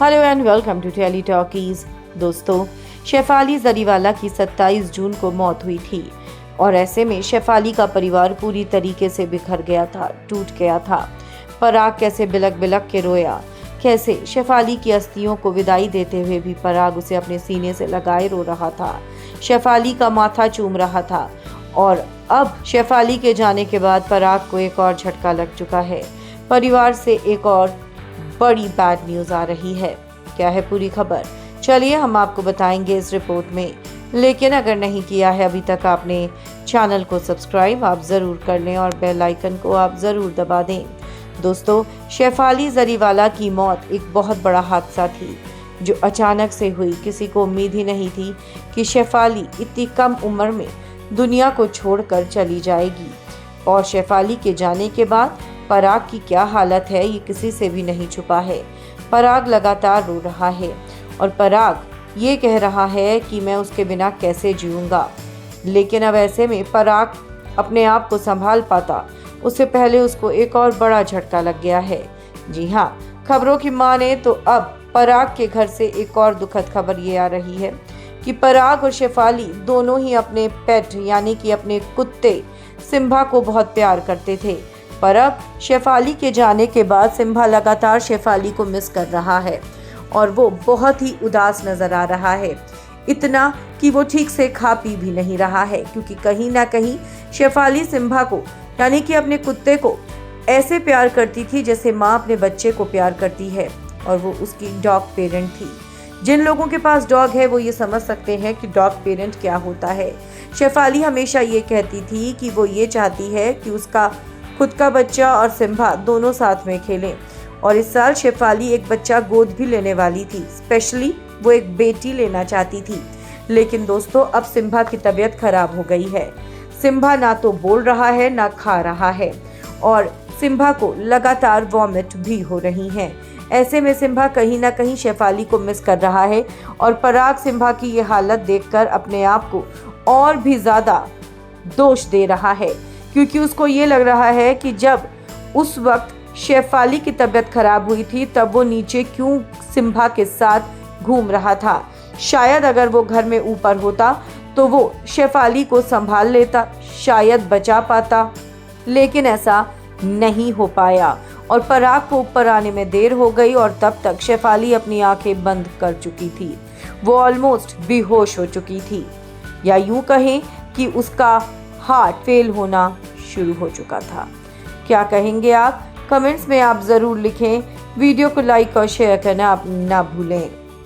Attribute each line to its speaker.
Speaker 1: Hello and welcome to Tele Talkies. दोस्तों, शेफाली जरीवाला की 27 जून को मौत हुई थी और ऐसे में शेफाली का परिवार पूरी तरीके से बिखर गया था, टूट गया था। पराग कैसे बिलक बिलक के रोया, कैसे शेफाली की अस्थियों को विदाई देते हुए भी पराग उसे अपने सीने से लगाए रो रहा था, शेफाली का माथा चूम रहा था। और अब शेफाली के जाने के बाद पराग को एक और झटका लग चुका है। परिवार से एक और बड़ी बैड न्यूज़ आ रही है। क्या है पूरी खबर, चलिए हम आपको बताएंगे इस रिपोर्ट में। लेकिन अगर नहीं किया है अभी तक आपने चैनल को सब्सक्राइब, आप ज़रूर कर लें और बेल आइकन को आप ज़रूर दबा दें। दोस्तों, शेफाली जरीवाला की मौत एक बहुत बड़ा हादसा थी जो अचानक से हुई। किसी को उम्मीद ही नहीं थी कि शेफाली इतनी कम उम्र में दुनिया को छोड़कर चली जाएगी। और शेफाली के जाने के बाद पराग की क्या हालत है ये किसी से भी नहीं छुपा है। पराग लगातार रो रहा है और पराग ये कह रहा है कि मैं उसके बिना कैसे जीऊँगा। लेकिन अब ऐसे में पराग अपने आप को संभाल पाता उससे पहले उसको एक और बड़ा झटका लग गया है। जी हाँ, खबरों की माने तो अब पराग के घर से एक और दुखद खबर ये आ रही है कि पराग और शेफाली दोनों ही अपने पेट यानी कि अपने कुत्ते सिम्बा को बहुत प्यार करते थे। पर अब शेफाली के जाने के बाद सिम्बा लगातार शेफाली को मिस कर रहा है और वो बहुत ही उदास नजर आ रहा है। इतना कि वो ठीक से खा पी भी नहीं रहा है, क्योंकि कहीं ना कहीं शेफाली सिम्बा को यानी कि अपने कुत्ते को ऐसे प्यार करती थी जैसे माँ अपने बच्चे को प्यार करती है। और वो उसकी डॉग पेरेंट थी। जिन लोगों के पास डॉग है वो ये समझ सकते हैं कि डॉग पेरेंट क्या होता है। शेफाली हमेशा ये कहती थी कि वो ये चाहती है कि उसका खुद का बच्चा और सिम्बा दोनों साथ में खेलें। और इस साल शेफाली एक बच्चा गोद भी लेने वाली थी, स्पेशली वो एक बेटी लेना चाहती थी। लेकिन दोस्तों, अब सिम्बा की तबीयत खराब हो गई है। सिम्बा ना तो बोल रहा है ना खा रहा है और सिम्बा को लगातार वॉमिट भी हो रही हैं। ऐसे में सिम्बा कहीं ना कहीं शेफाली को मिस कर रहा है और पराग सिम्बा की ये हालत देखकर अपने आप को और भी ज़्यादा दोष दे रहा है, क्योंकि उसको ये लग रहा है कि जब उस वक्त शेफाली की तबीयत खराब हुई थी तब वो नीचे क्यों सिम्बा के साथ घूम रहा था। शायद अगर वो घर में ऊपर होता तो वो शेफाली को संभाल लेता, शायद बचा पाता। लेकिन ऐसा नहीं हो पाया और पराग को ऊपर आने में देर हो गई और तब तक शेफाली अपनी आंखें बंद कर चुकी थी। वो ऑलमोस्ट बेहोश हो चुकी थी, या यूं कहें कि उसका हार्ट फेल होना शुरू हो चुका था। क्या कहेंगे आप? कमेंट्स में आप ज़रूर लिखें। वीडियो को लाइक और शेयर करना आप ना भूलें।